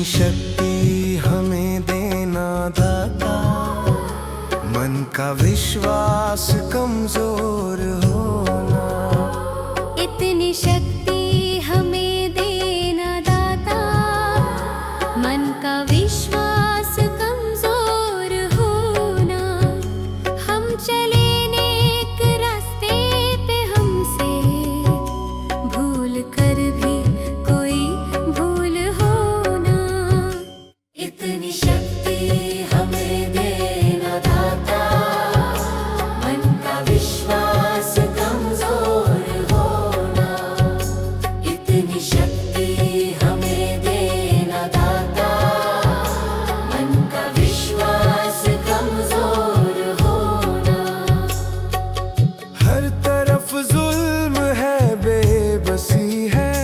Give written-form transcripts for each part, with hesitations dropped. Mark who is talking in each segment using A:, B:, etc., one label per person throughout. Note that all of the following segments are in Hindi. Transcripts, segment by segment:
A: शक्ति हमें देना दाता, मन का विश्वास कमजोर होना।
B: इतनी शक्ति हमें देना दाता, मन का विश्वास कमजोर होना। हम चले नेक रास्ते पे, हमसे भूल कर भी कोई भूल होना। इतनी शक्ति हमें देना दाता, मन का विश्वास कमजोर होना। इतनी शक्ति हमें देना दाता, मन का विश्वास कमजोर होना।
A: हर तरफ जुल्म है, बेबसी है,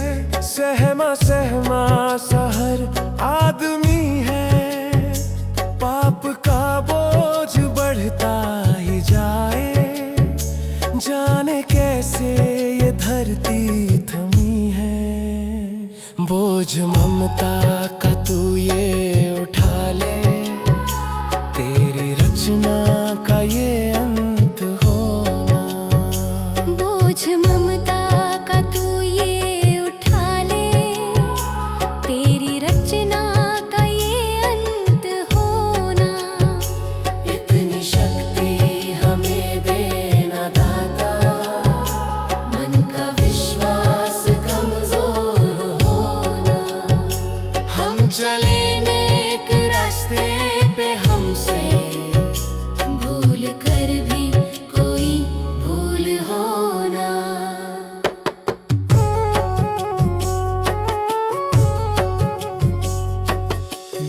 A: सहमा सहमा सा हर आदमी है। पाप का बोझ बढ़ता ही जाए, जाने कैसे ये धरती थमी है। बोझ ममता का तू ये उठा ले, तेरी रचना का ये अंत होना।
B: बोझ ममता का तू ये उठा ले, तेरी रचना का ये अंत होना। इतनी शक्ति हमें देना दाता, मन का विश्वास कमजोर होना। हम चले नेक रास्ते पे, हमसे भूल कर भी कोई भूल होना।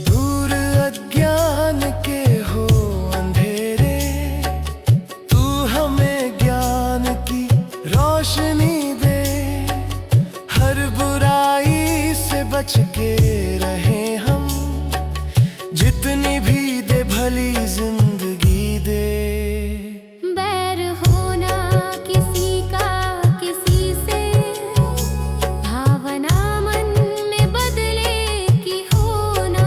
A: दूर अज्ञान के हो अंधेरे, तू हमें ज्ञान की रोशनी दे। हर बुराई से बच के रहे हम, जितनी भी दे भली जिंदगी दे।
B: बैर होना किसी का किसी से, भावना मन में बदले की होना।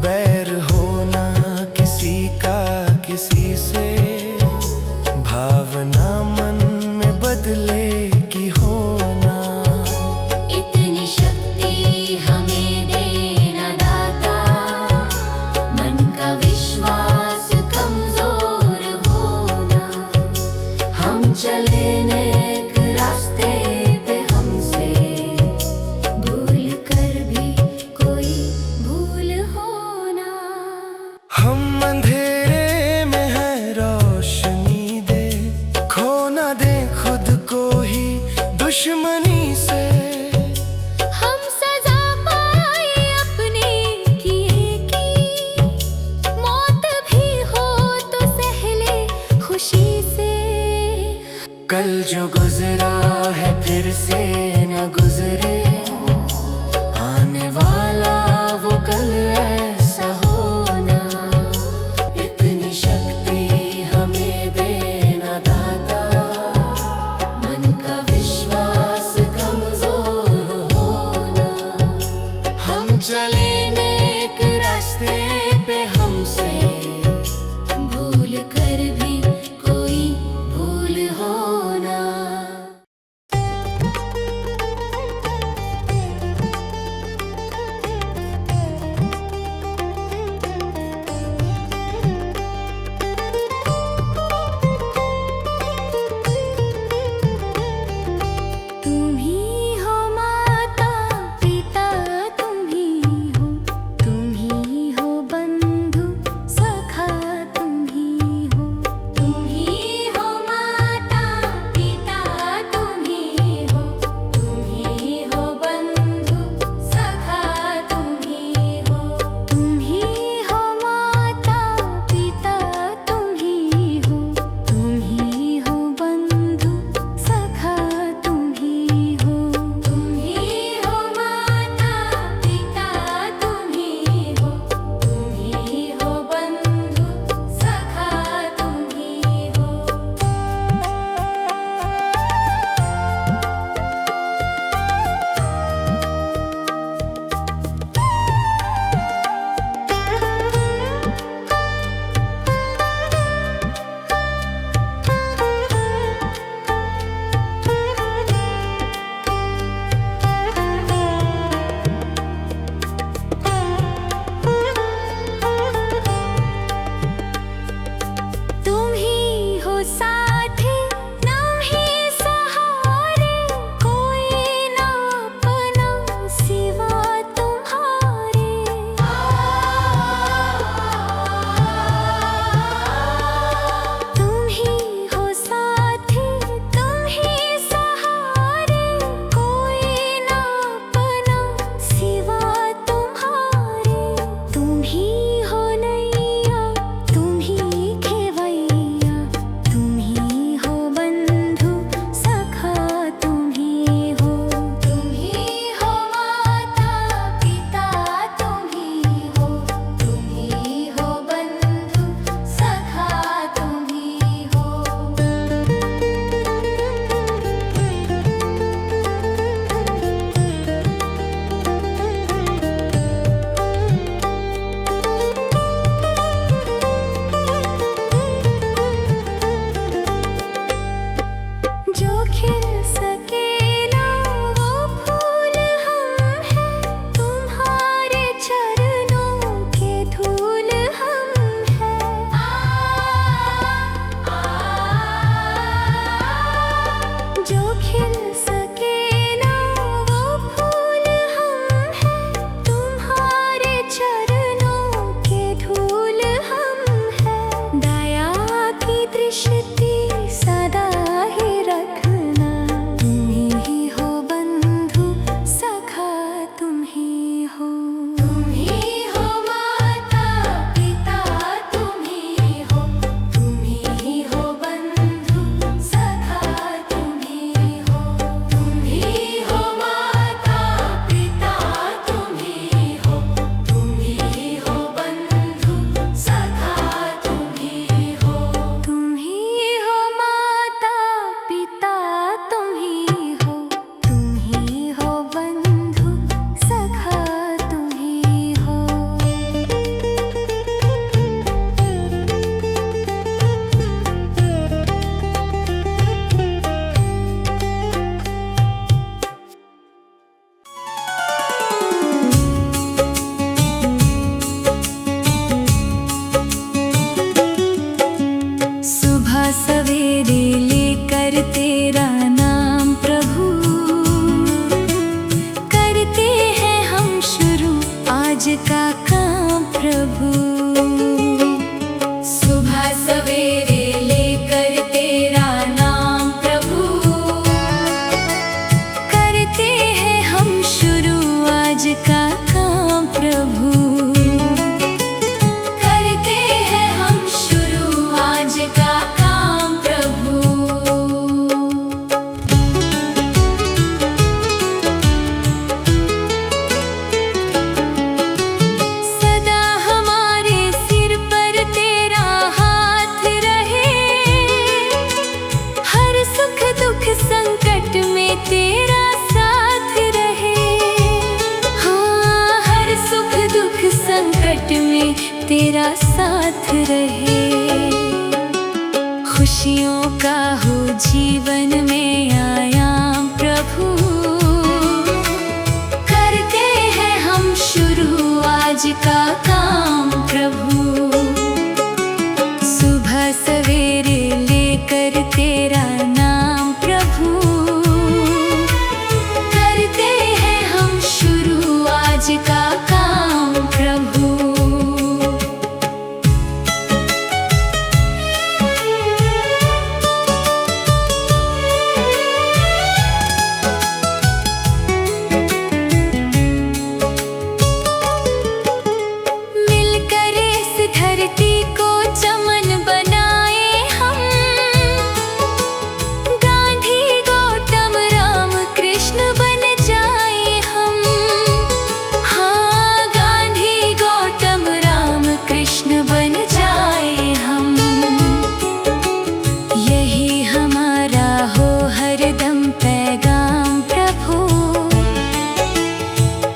A: बैर होना किसी का किसी से, भावना मन में बदले की होना।
B: इतनी शक्ति हमें देना दाता, मन का विश्वास कमजोर होना। हम चले नेक रास्ते पे, हमसे भूल कर भी कोई भूल होना।
A: हम अंधेरे में है, रोशनी दे। खो ना दे खुद को ही दुश्मनी से।
B: हम सजा पाए अपने किए की, मौत भी हो तो सह ले खुशी से।
A: कल जो गुजरा है फिर से न गुजरे, आने वाला वो कल ऐसा होना। इतनी शक्ति हमें देना दाता, मन का विश्वास कमजोर होना। हम चले नेक रास्ते पे, हमसे भूल कर भी कोई भूल होना।
B: तुम ही हो माता पिता, तुम ही हो बंधु सखा। रहे। खुशियों का हो जीवन में आयाम प्रभु, करते हैं हम शुरू आज का काम प्रभु। सुबह सवेरे लेकर तेरा नाम प्रभु, करते हैं हम शुरू आज का काम प्रभु। मिलकर इस धरती को चमन बनाए हम, गांधी गौतम राम कृष्ण बन जाए हम। हाँ, गांधी गौतम राम कृष्ण बन जाए हम। यही हमारा हो हरदम पैगाम प्रभु,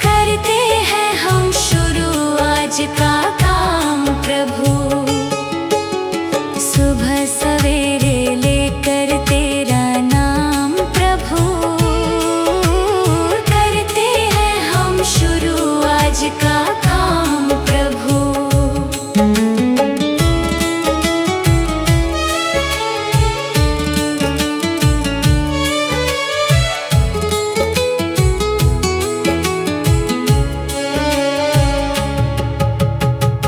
B: करते हैं हम शुरू आज का काम प्रभु। सुबह सवेरे लेकर तेरा नाम प्रभु, करते हैं हम शुरू आज का काम प्रभु।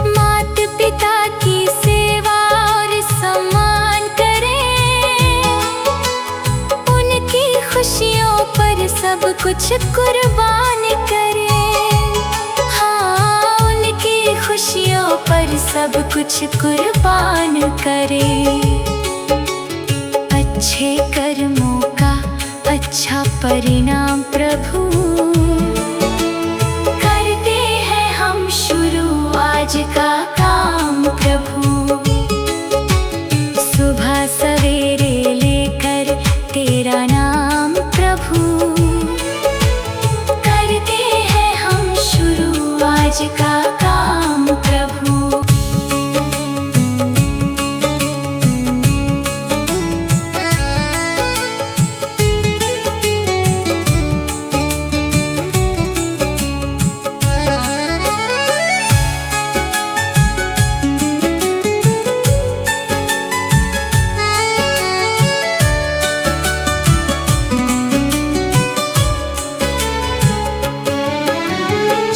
B: माता पिता की सेवा और सम्मान करें, उनकी खुशियों पर सब कुछ कुर्बान करें। हाँ, उनकी खुशियों पर सब कुछ कुर्बान करें। अच्छे कर्मों का अच्छा परिणाम प्रभु, करते हैं हम शुरू आज का काम प्रभु। सुबह सवेरे लेकर तेरा नाम प्रभु, करते हैं हम शुरू आज का काम प्रभु।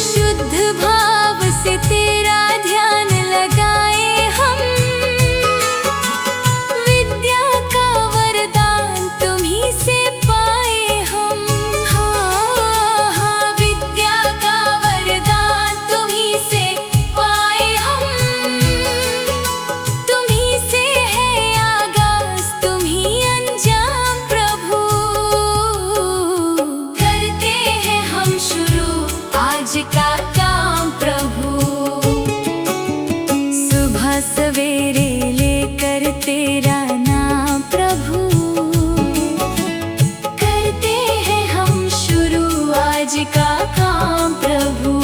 B: शुद्ध भाव से तेरा ध्यान लगाए हम, विद्या का वरदान तुम्हीं से पाए हम। हाँ, हाँ, विद्या का वरदान तुम्हीं से पाए हम। तुम्हीं से है आगाज, तुम्हीं अंजाम प्रभु, करते हैं हम शुरू आज का काम प्रभु। सुबह सवेरे लेकर तेरा नाम प्रभु, करते हैं हम शुरू आज का काम प्रभु।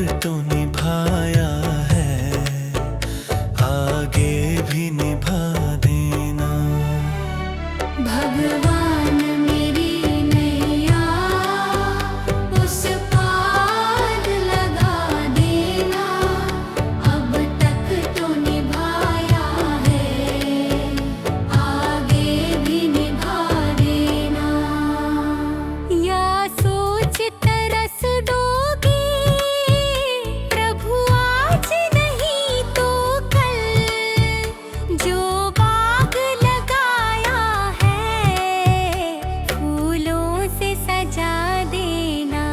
A: तो निभाया है, आगे भी निभा देना।
B: भगवान मेरी नैया उस पार लगा देना, अब तक तो निभाया है, आगे भी निभा देना। या सोच तरस दोगे प्रभु आज नहीं तो कल, जो बाग लगाया है फूलों से सजा देना।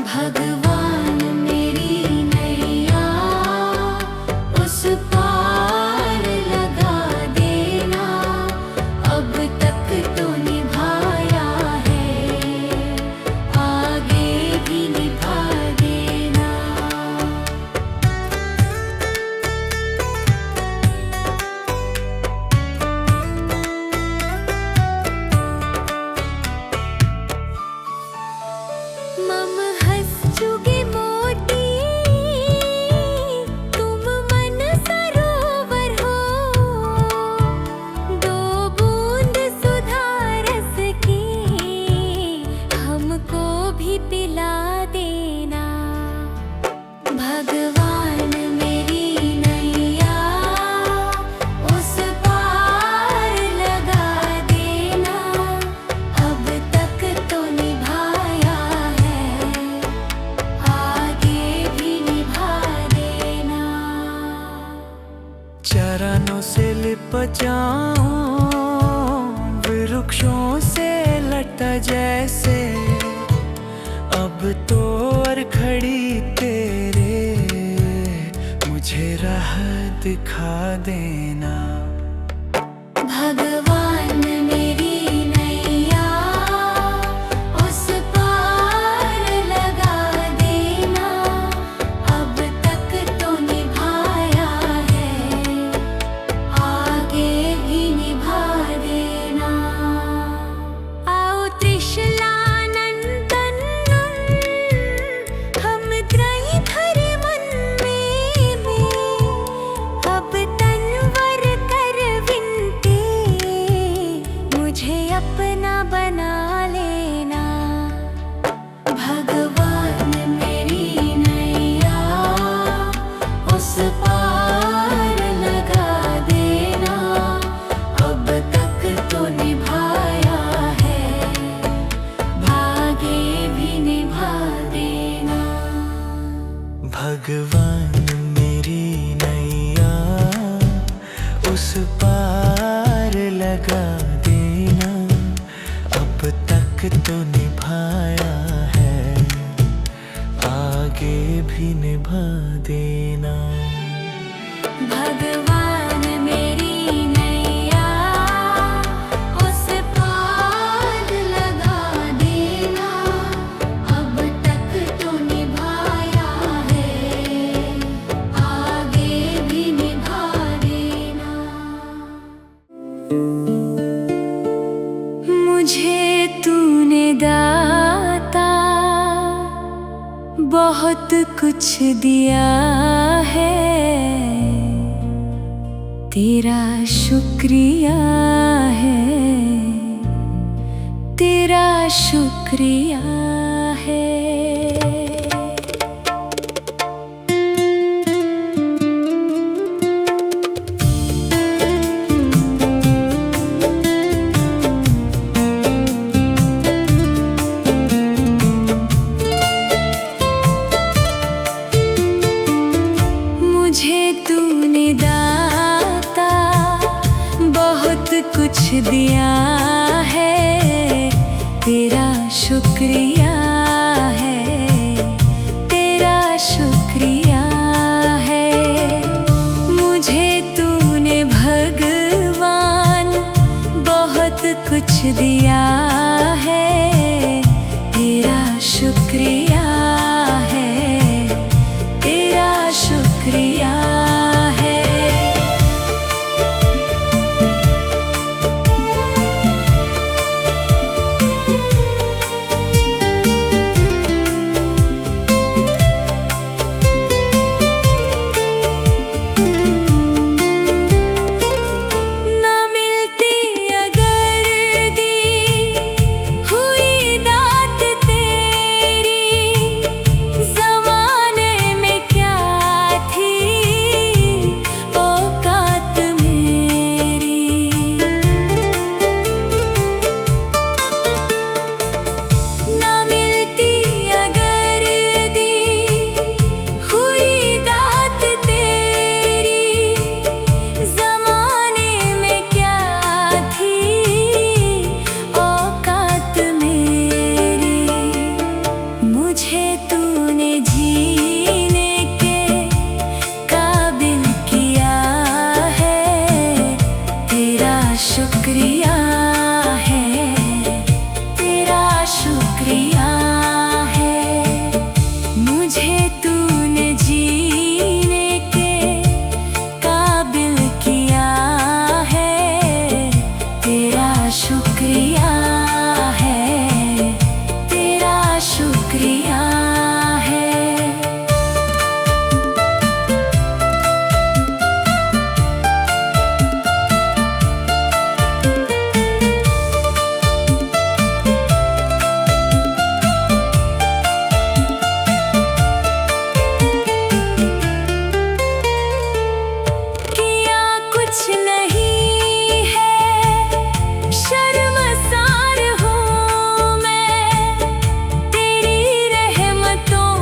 B: भगवान मेरी नैया उस पार लगा देना, अब तक तो निभाया है, आगे भी निभा देना। मम हंस चुगे मोती तुम मन सरोवर हो, दो बूंद सुधा रस की हमको भी पिला देना। भगवान मेरी नैया उस पार लगा देना, अब तक तो निभाया है, आगे भी निभा देना।
A: चरणों से लिप जाऊं वृक्षों से लटा जैसे, अब तो और खड़ी तेरे मुझे राह दिखा देना।
B: भगवान मेरी नैया उस पार लगा देना, अब तक तो निभाया है, आगे भी निभा देना। आओ त्रिशलानंदन हम त्रयी धरे मन में, अब तनवर कर विनती मुझे अपना बना लेना। भगवान मेरी नैया उस पार लगा देना, अब तक तो निभाया है, आगे भी निभा देना।
A: भगवान मेरी नैया उस पार लगा देना, अब तक तो निभाया है, आगे भी निभा देना।
B: भगवान मेरी नैया उस पार लगा देना, अब तक तो निभाया है, आगे भी निभा देना। मुझे तूने दाता बहुत कुछ दिया है, तेरा शुक्रिया है, तेरा शुक्रिया है। मुझे तूने दाता बहुत कुछ दिया है, तेरा शुक्रिया है, तेरा शुक्रिया है। मुझे तूने भगवान बहुत कुछ दिया है, तेरा शुक्रिया है, तेरा शुक्रिया है। तूने जीने के काबिल किया है, तेरा शुक्रिया है, तेरा शुक्रिया है। किया कुछ नहीं है, शर्मसार हूँ मैं, तेरी रहमतों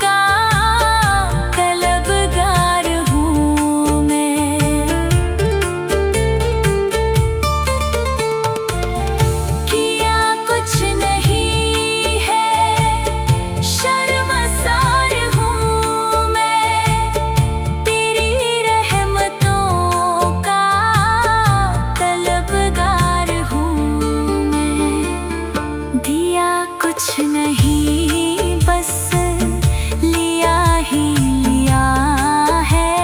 B: का तलबगार हूँ मैं। किया कुछ नहीं है, शर्मसार हूँ मैं, तेरी रहमतों का तलबगार हूँ मैं। दिया कुछ नहीं, बस लिया ही लिया है,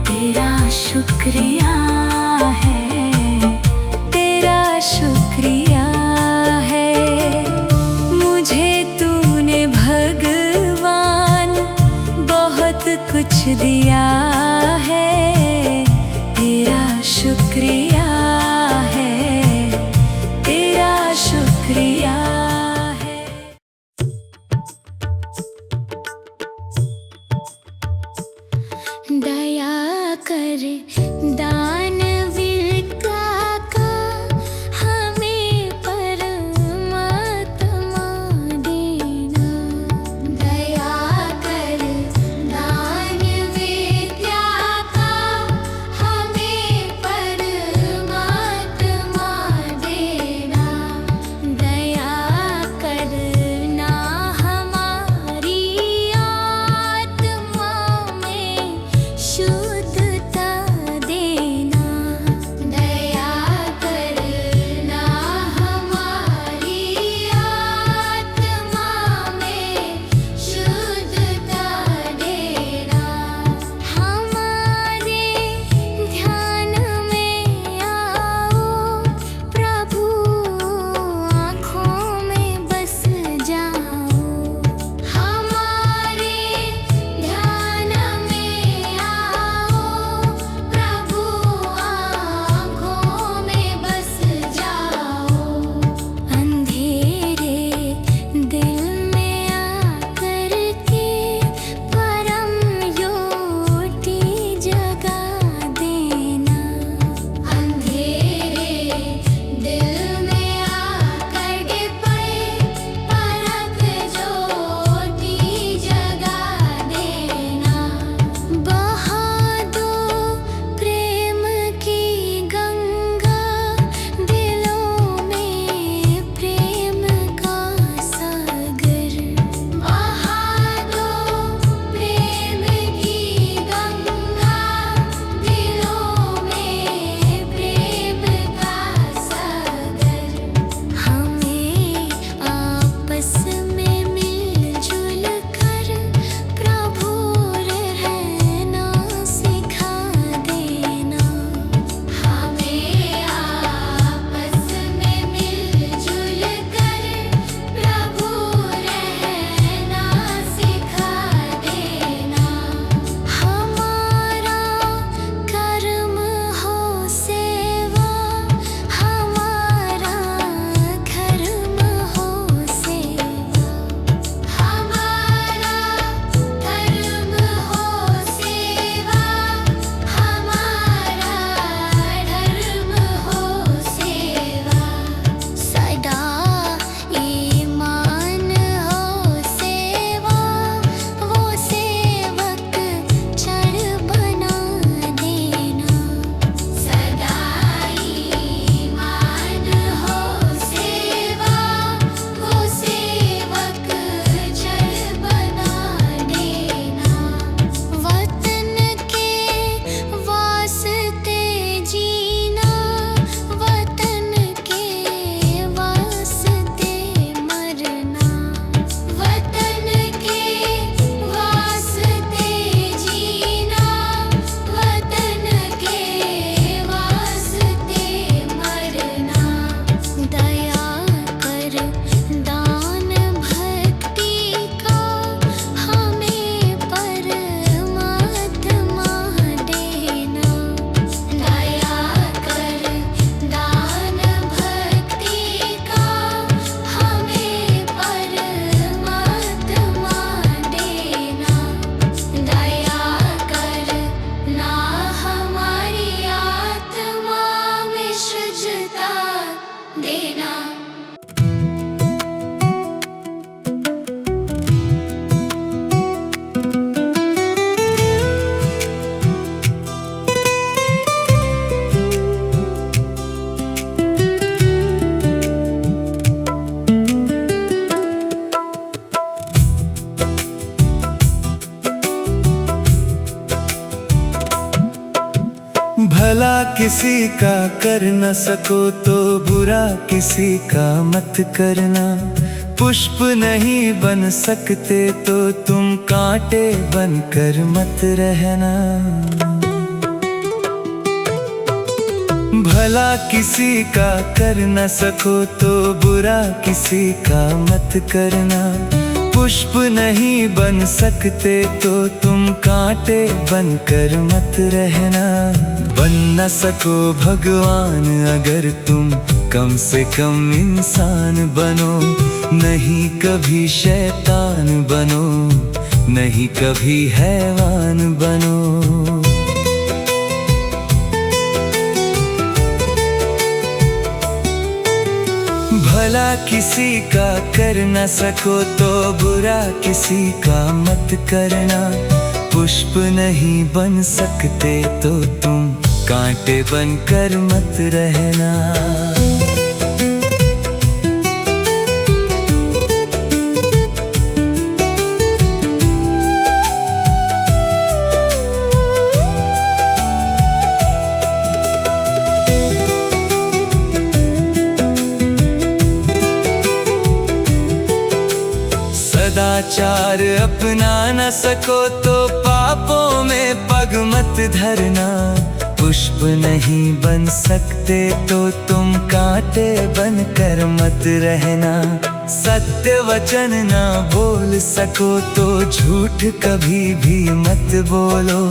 B: तेरा शुक्रिया है, तेरा शुक्रिया है। मुझे तूने भगवान बहुत कुछ दिया है, तेरा शुक्रिया है, तेरा शुक्रिया है। दया कर दानवीर का हमें परमात्मा देना। दया कर दानवीर का हमें परमात्मा देना। दया करना हमारी आत्मा में शुद्धता देना।
A: किसी का कर न सको तो बुरा किसी का मत करना। पुष्प नहीं बन सकते तो तुम कांटे बनकर मत रहना। भला किसी का कर न सको तो बुरा किसी का मत करना। पुष्प नहीं बन सकते तो तुम कांटे बनकर मत रहना। बन न सको भगवान अगर तुम कम से कम इंसान बनो। नहीं कभी शैतान बनो, नहीं कभी हैवान बनो। भला किसी का कर न सको तो बुरा किसी का मत करना। पुष्प नहीं बन सकते तो तुम कांटे बनकर मत रहना। सदाचार अपना न सको तो पापों में पग मत धरना। पुष्प नहीं बन सकते तो तुम कांटे बनकर मत रहना। सत्य वचन ना बोल सको तो झूठ कभी भी मत बोलो।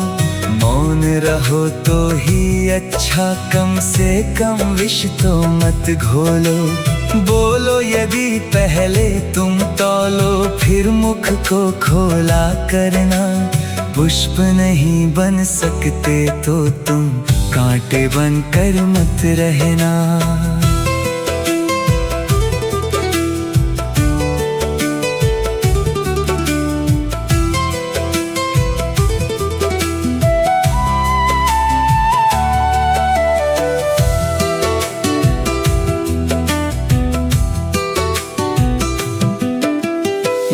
A: मौन रहो तो ही अच्छा, कम से कम विष तो मत घोलो। बोलो यदि पहले तुम तौलो फिर मुख को खोला करना। पुष्प नहीं बन सकते तो तुम कांटे बनकर मत रहना।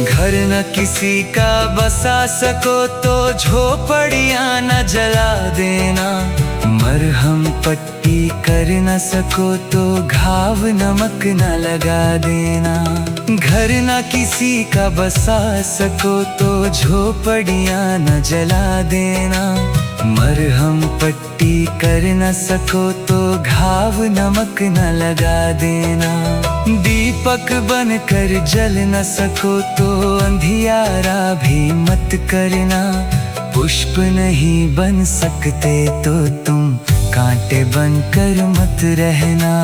A: घर न किसी का बसा सको तो झोपड़ियां न जला देना। मरहम पट्टी कर न सको तो घाव नमक न लगा देना। घर न किसी का बसा सको तो झोपड़ियां न जला देना। मरहम पट्टी कर न सको तो घाव नमक न लगा देना। दीपक बनकर जल न सको तो अंधियारा भी मत करना। पुष्प नहीं बन सकते तो तुम कांटे बनकर मत रहना।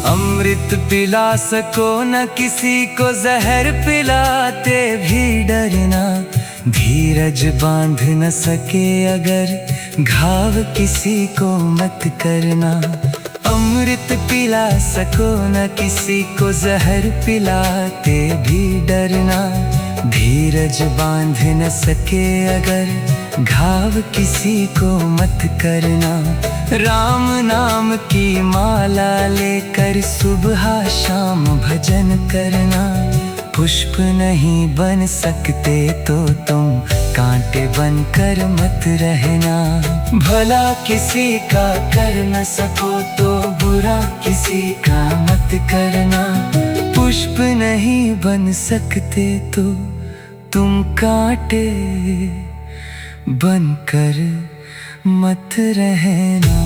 A: अमृत पिला सको न किसी को जहर पिलाते भी डरना। धीरज बांध न सके अगर घाव किसी को मत करना। अमृत पिला सको न किसी को जहर पिलाते भी डरना। धीरज बांध न सके अगर घाव किसी को मत करना। राम नाम की माला लेकर सुबह शाम भजन करना। पुष्प नहीं बन सकते तो तुम कांटे बनकर मत रहना। भला किसी का कर न सको तो बुरा किसी का मत करना। पुष्प नहीं बन सकते तो तुम कांटे बनकर मत रहना।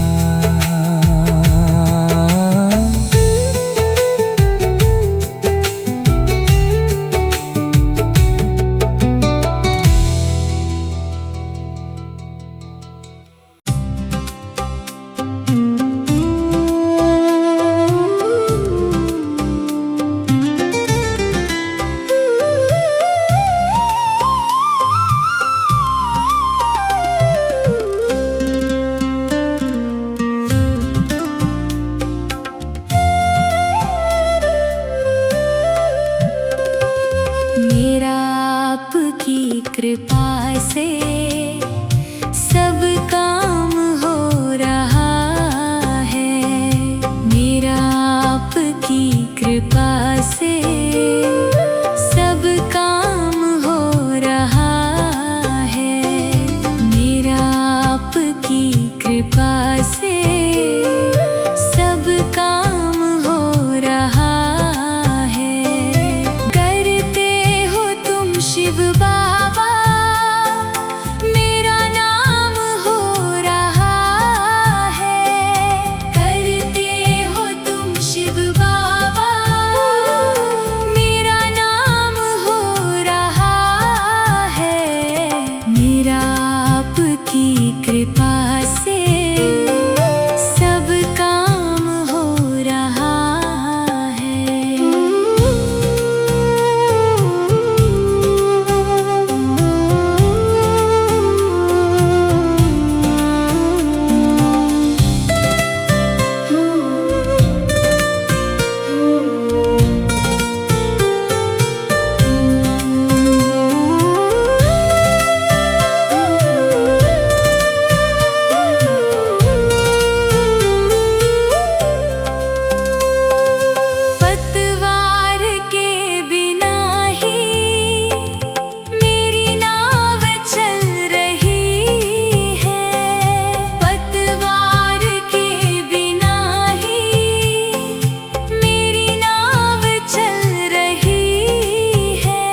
B: आपकी कृपा से सब काम हो रहा है। पतवार के बिना ही मेरी नाव चल रही है। पतवार के बिना ही मेरी नाव चल रही है।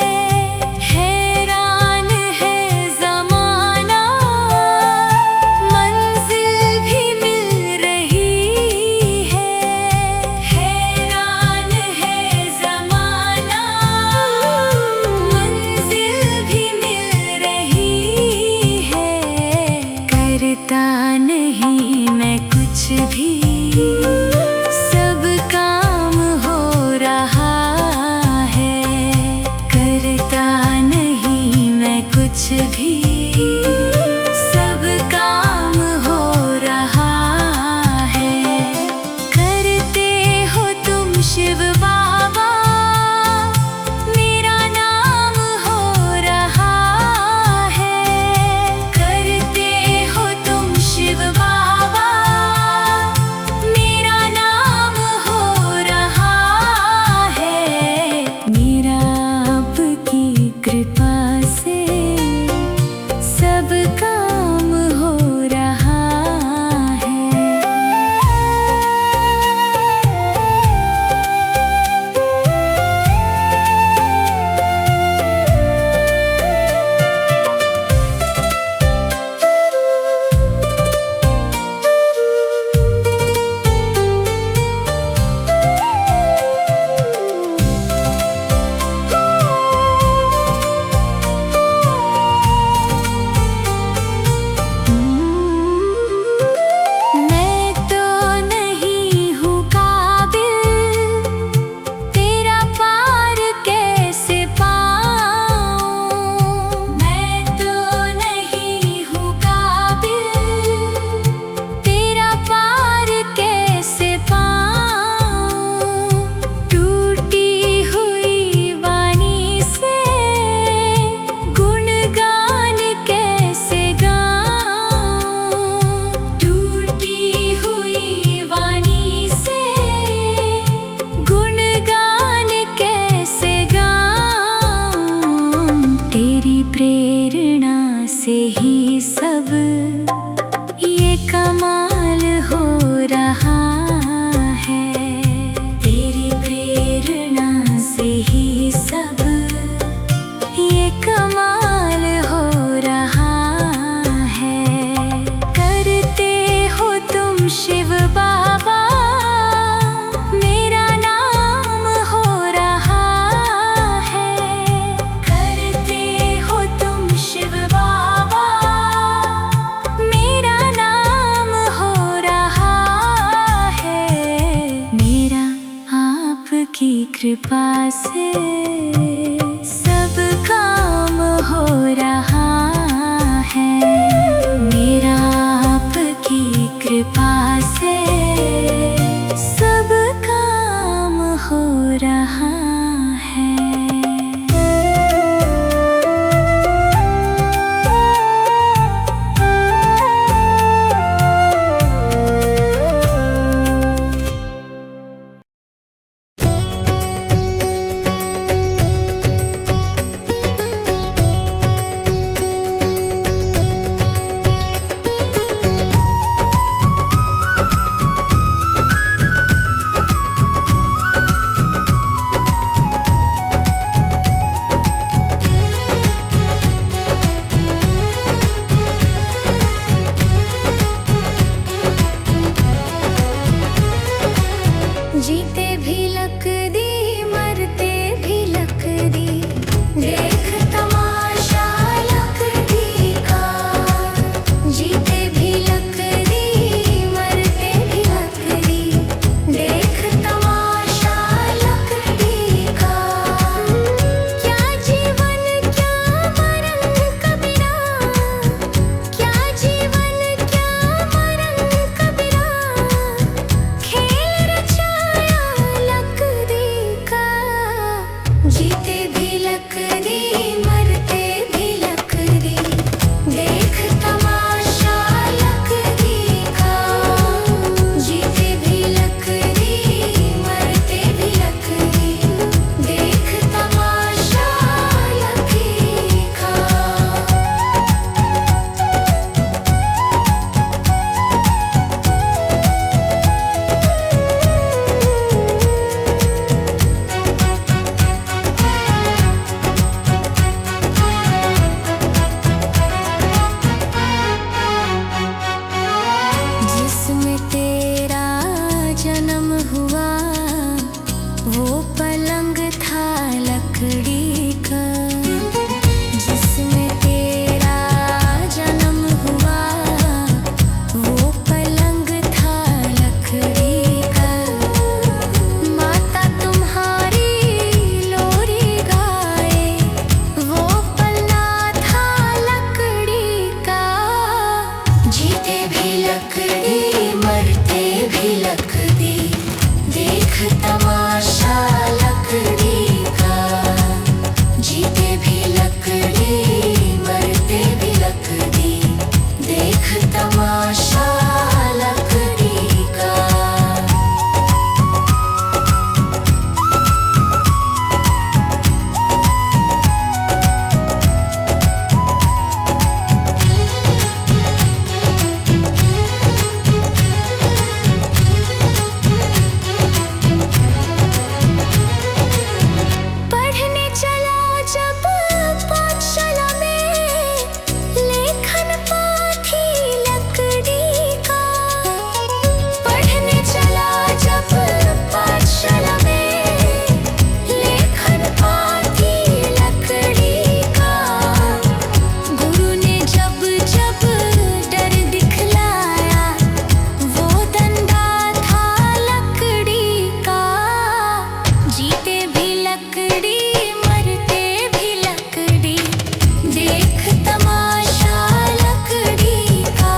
B: हैरान है ज़माना, मंजिल भी मिल रही है। हैरान है ज़माना, मंजिल भी मिल रही है। करता नहीं मैं कुछ भी, सब काम हो रहा है। करता नहीं मैं कुछ भी, सब काम हो रहा है। करते हो तुम शिव बाबा, मेरा नाम हो रहा है। करते हो तुम शिव बाबा, मेरा नाम हो रहा है। मेरा आपकी कृपा से सब काम हो रहा है। मैं तो नहीं हूँ काबिल, तेरा पार कैसे पाऊँ। मैं तो नहीं हूँ काबिल, तेरा पार कैसे पाऊँ। टूटी हुई वाणी से गुणगान कैसे गाऊँ। टूटी हुई वाणी से गुणगान कैसे गाऊँ। तेरी प्रेरणा से ही सब ये कमाल हो रहा है। तेरी प्रेरणा से ही सब ये कमाल हो रहा है। करते हो तुम शिव बाबा, मेरा नाम हो रहा है। करते हो तुम शिव बाबा, मेरा नाम हो रहा है। मेरा आपकी कृपा से सब काम हो रहा है। मेरा आपकी कृपा से सब काम हो रहा है। जीते भी लकड़ी मरते भी लकड़ी, देख तमाशा लकड़ी का। जीते भी लकड़ी मरते भी लकड़ी, देख तमाशा लकड़ी का। पढ़ने चला जब पाठशाला में, लेखन पाथी लकड़ी का। पढ़ने चला जब पाठशाला में, लेखन पाथी लकड़ी का। गुरु ने जब जब डर दिखलाया, वो डंडा था लकड़ी का। जीते भी लकड़ी मरते भी लकड़ी, देख तमाशा लकड़ी का।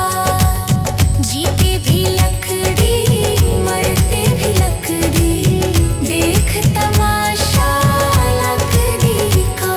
B: जीते भी लकड़ी मरते भी लकड़ी, देख तमाशा लकड़ी का।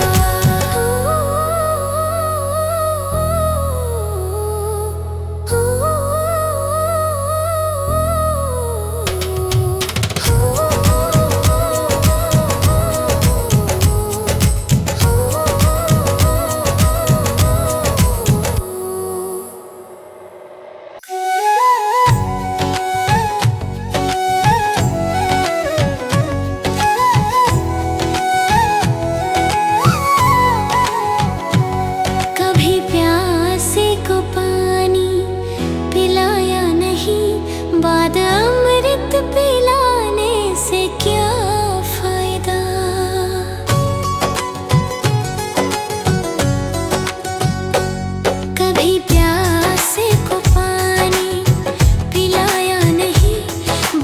B: कभी प्यासे को पानी पिलाया नहीं, बाद अमृत पिलाने से क्या फायदा। कभी प्यासे को पानी पिलाया नहीं,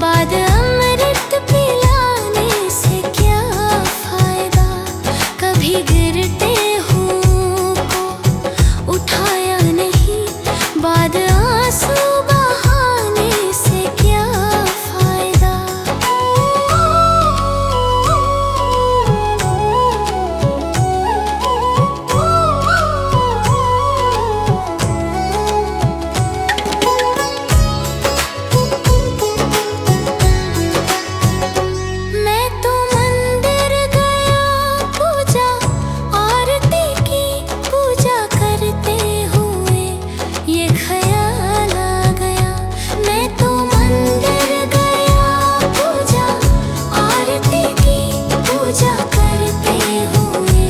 B: बाद अमृत पिलाने से क्या फायदा। कभी गिरते हूँ को उठाया नहीं, बाद आंसू बहाने से क्या फायदा। मैं तो मंदिर गया पूजा आरती की, पूजा करते हुए ये ख्याल आ गया। मैं तो मंदिर गया पूजा आरती की, पूजा करते हुए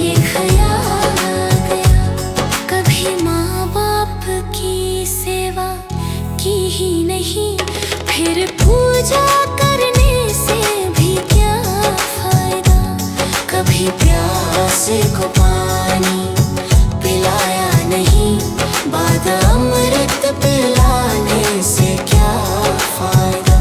B: ये ख्याल आ गया। कभी माँ बाप की सेवा की ही नहीं, फिर पूजा करने से भी क्या फायदा। कभी प्यासे को पानी पिलाया नहीं, बाद अमृत पिलाने से क्या फायदा।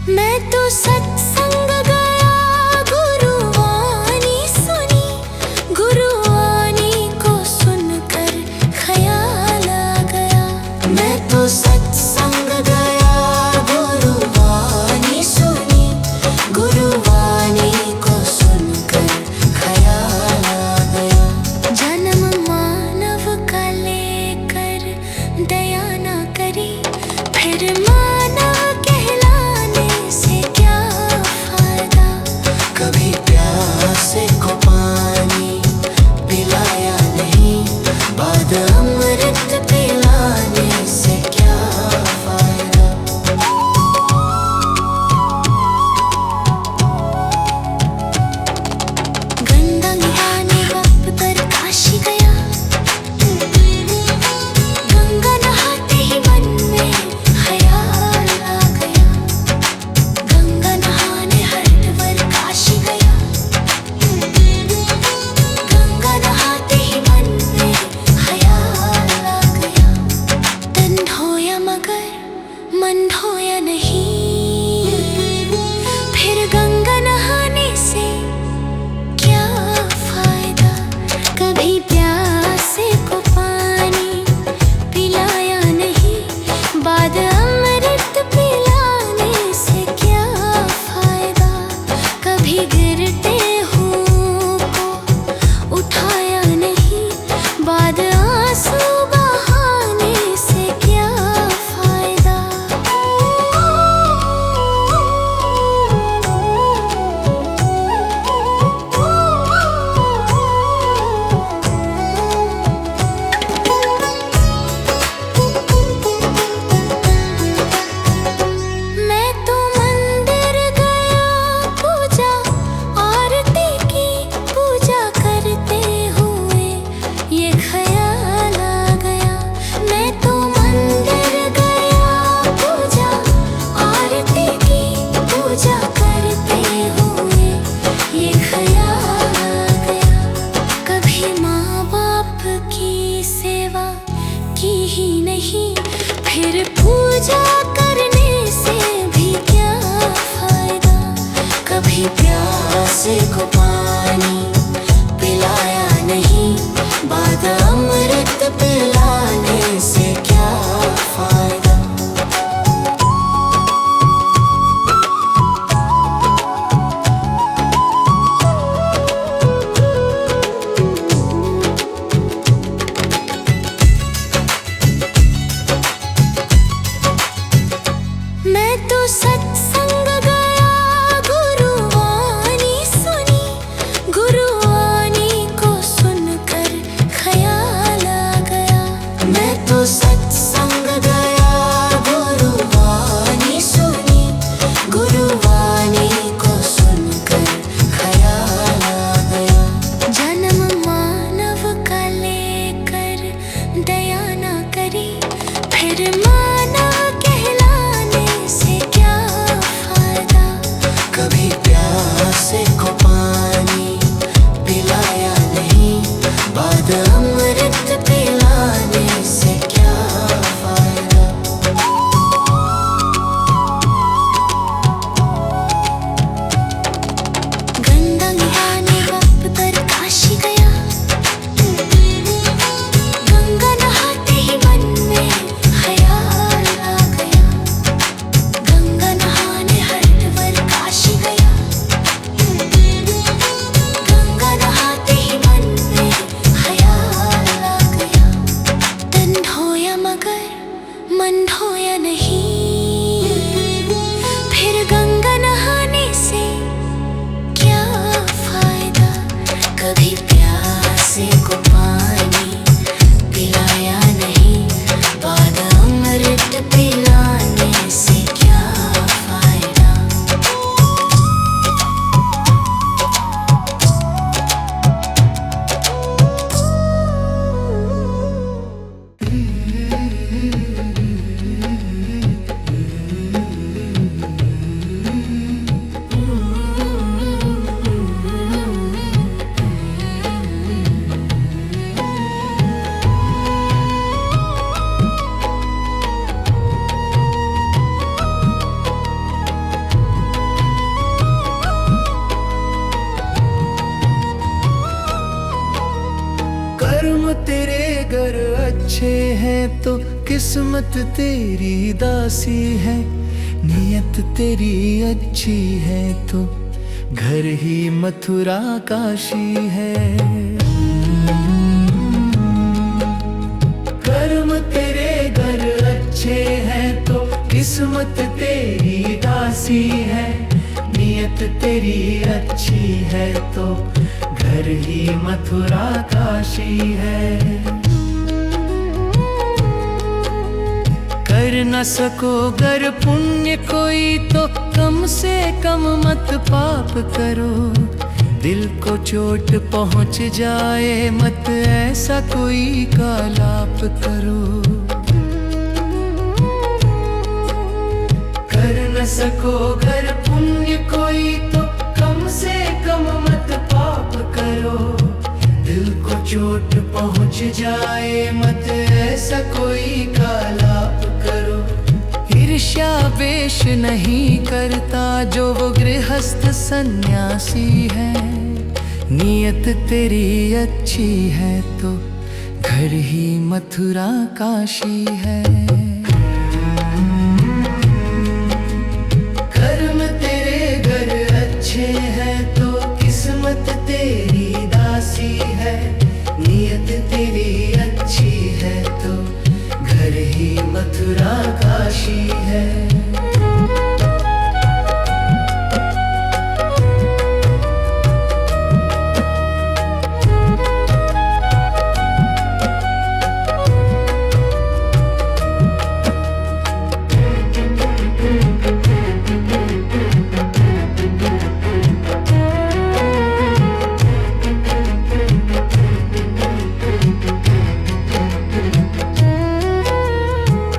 B: मैं तो सत्संग गया, गुरुवाणी सुनी, नहीं, फिर पूजा करने से भी क्या फायदा। कभी प्यासे को पानी पिलाया नहीं, बाद अमृत पिलाने से क्या फायदा। मैं तो सत्संग गया, गुरुवाणी सुनी, गुरुवाणी को सुनकर ख्याल आ गया। मैं तो सत्संग गया, गुरुवाणी सुनी, गुरुवाणी को सुनकर ख्याल आ गया। जन्म मानव का लेकर दया ना करी, फिर मानव कहलाने से क्या फायदा। कभी प्यासे को पानी पिलाया नहीं, बाद अमृत पिलाने से क्या फायदा। गंगा नहाने वक्त पर काशी गया, गंगा नहाते ही मन में ख्याल आ गया। गंगा नहाने हरिद्वार काशी गया, गंगा नहाते ही मन में ख्याल आ गया। तन धोया मगर मन धोया नहीं, फिर गंगा नहाने से क्या फायदा। कभी प्यासे को पानी पिलाया नहीं, बाद अमृत पिलाने से क्या फायदा।
A: कर्म तेरे घर अच्छे हैं तो किस्मत तेरी दासी है। नियत तेरी अच्छी है तो घर ही मथुरा काशी है। कर्म तेरे घर अच्छे हैं तो किस्मत तेरी दासी है। नियत तेरी अच्छी है तो घर ही मथुरा काशी है। कर न सको गर पुण्य कोई तो कम से कम मत पाप करो। दिल को चोट पहुंच जाए मत ऐसा कोई कालाप करो। कर न सको गर पुण्य कोई तो कम से कम मत पाप करो। दिल को चोट पहुंच जाए मत ऐसा कोई कालाप करो। ईर्ष्या वेश नहीं करता जो वो गृहस्थ सन्यासी है। नियत तेरी अच्छी है तो घर ही मथुरा काशी है। कर्म तेरे घर अच्छे हैं तो किस्मत तेरी दासी है। नियत तेरी अच्छी है तो घर ही मथुरा काशी है।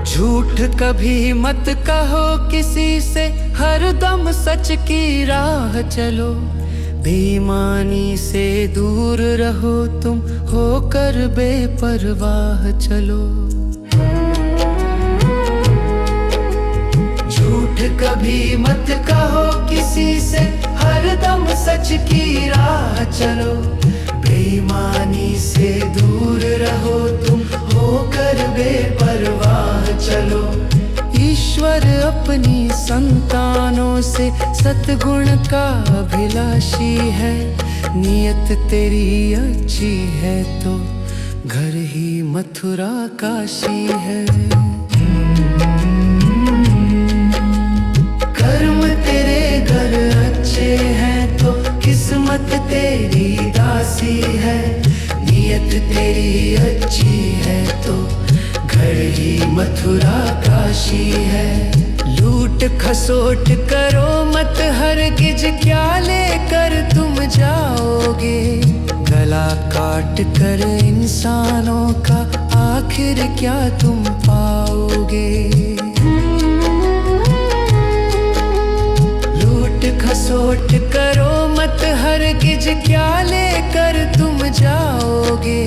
A: झूठ कभी मत कहो किसी से, हरदम सच की राह चलो। बेईमानी से दूर रहो तुम, होकर बेपरवाह चलो। झूठ कभी मत कहो किसी से, हरदम सच की राह चलो। बेईमानी से दूर रहो तुम, होकर बेपरवाह चलो। ईश्वर अपनी संतानों से सद्गुण का अभिलाषी है। नियत तेरी अच्छी है तो घर ही मथुरा काशी है। कर्म तेरे घर अच्छे हैं तो किस्मत तेरी दासी है। नियत तेरी अच्छी है तो घर ही मथुरा काशी है। लूट खसोट करो मत हरगिज, क्या लेकर तुम जाओगे। गला काट कर इंसानों का आखिर क्या तुम पाओगे। लूट खसोट करो मत हरगिज, क्या लेकर तुम जाओगे।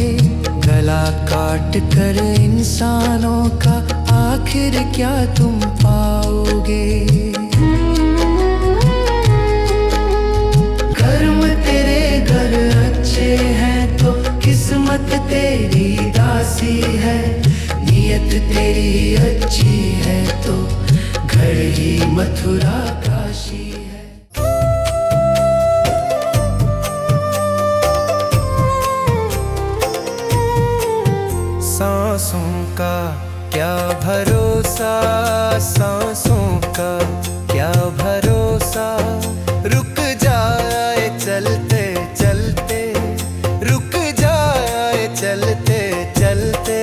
A: गला काट कर इंसानों का आखिर क्या तुम पाओगे। कर्म तेरे घर अच्छे हैं तो किस्मत तेरी दासी है। नियत तेरी अच्छी है तो घर ही मथुरा काशी है। सांसों का क्या भरोसा, सांसों का क्या भरोसा। रुक जाए चलते चलते, रुक जाए चलते चलते।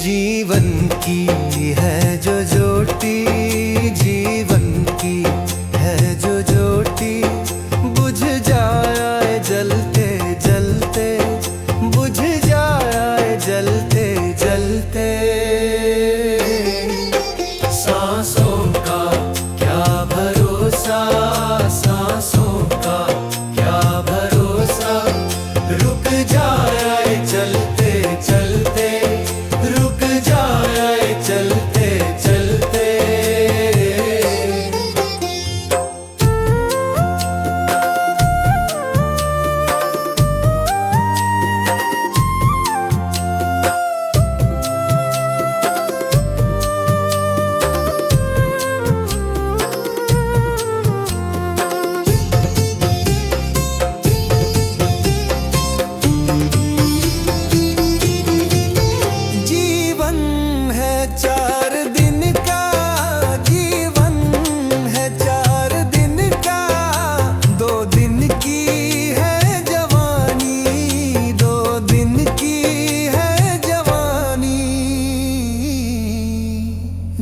A: जीवन की है जो ज्योति, जीवन की है जो ज्योति। बुझ जाए जलते जलते, बुझ जाए जलते जलते। सांसों का क्या भरोसा, सांसों का क्या भरोसा। रुक जाए चलते चलते, रुक जाए चलते चलते।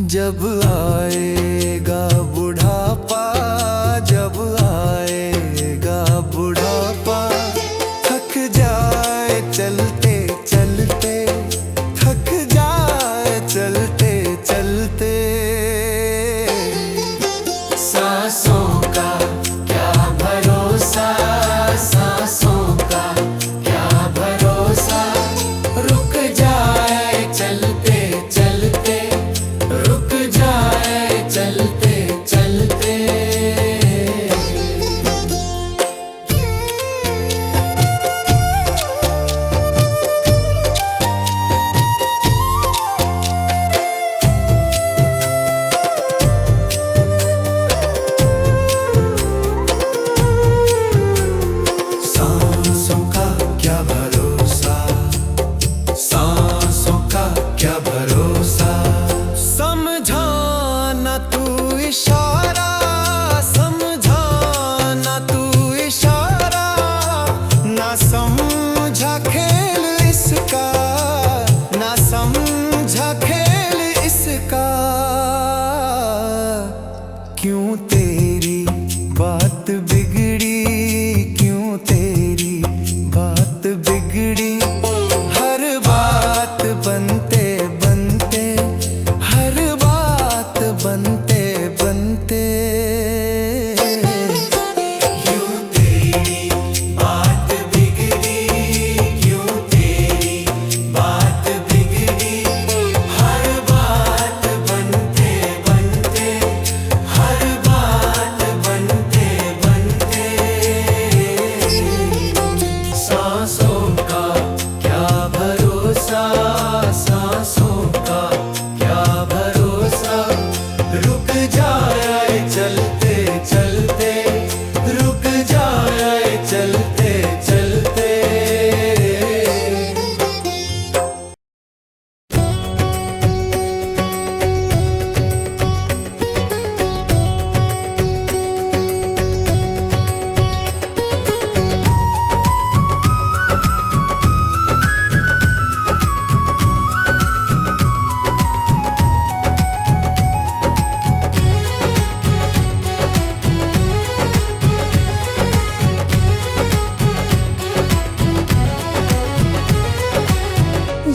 A: जब आएगा बुढ़ापा, जब आएगा बुढ़ापा। थक जाए चलते चलते, थक जाए चलते चलते। सांसों का क्या भरोसा, सांसों का क्या भरोसा। रुक जाए चलते चलते, रुक जाए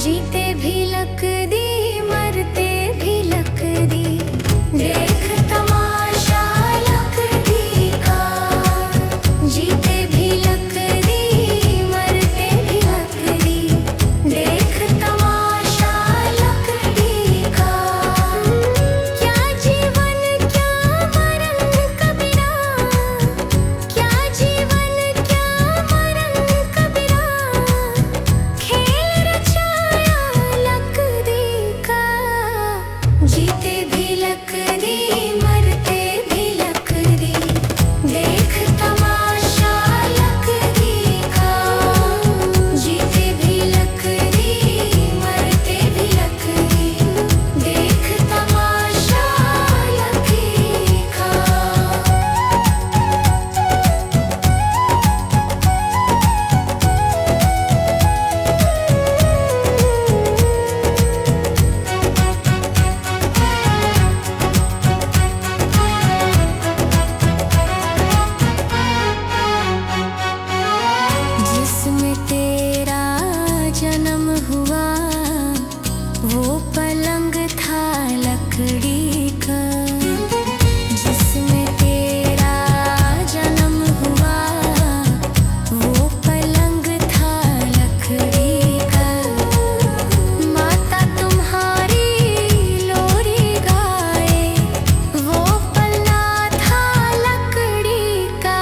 B: जीते भी लकड़ी मरते भी लकड़ी देख तमाशा लकड़ी का जीते भी लकड़ी मरते भी लकड़ी देख तमाशा लकड़ी का क्या जीवन क्या मरण कबीरा क्या जीवन क्या मरण कबीरा खेल रचाया लकड़ी का जीते भी लकड़ी मरते भी लकड़ी देख तमाशा लकड़ी का जीते भी लकड़ी मरते भी लकड़ी देख तमाशा लकड़ी का जिसमें तेरा जन्म हुआ वो पलंग था लकड़ी का जिसमें तेरा जन्म हुआ वो पलंग था लकड़ी का माता तुम्हारी लोरी गाए वो पलना था लकड़ी का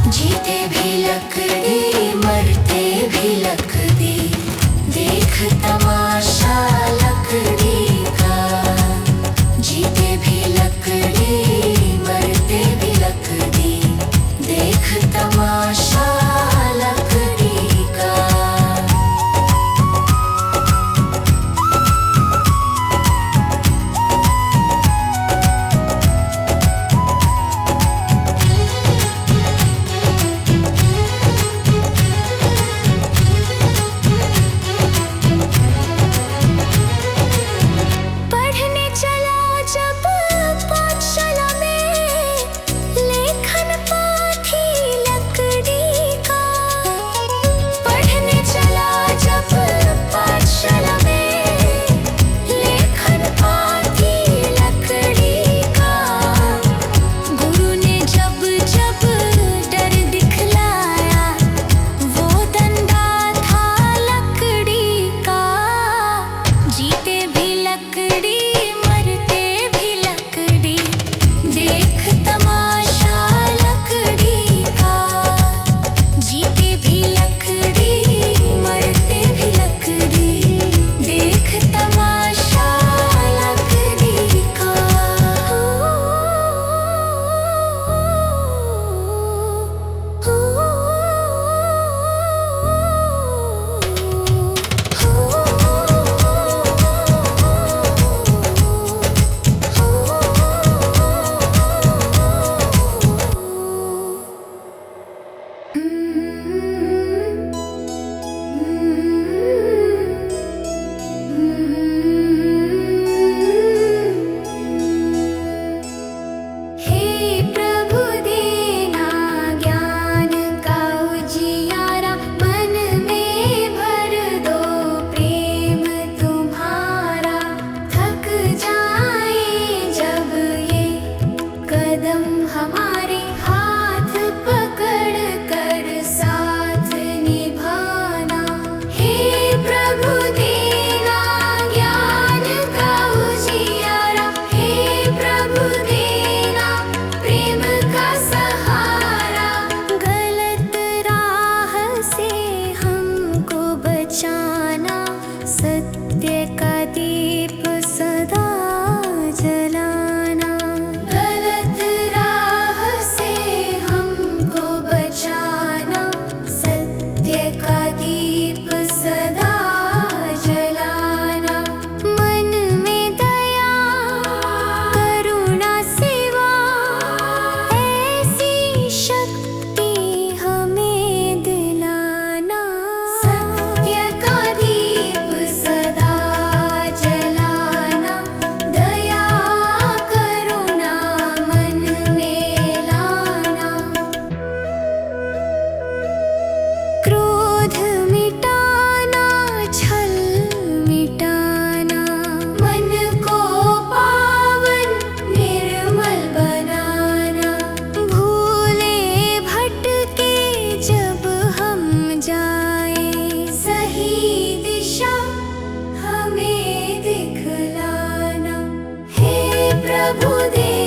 B: जीते भी लकड़ी मरते भी लकड़ी देख तमाशा प्रभु दे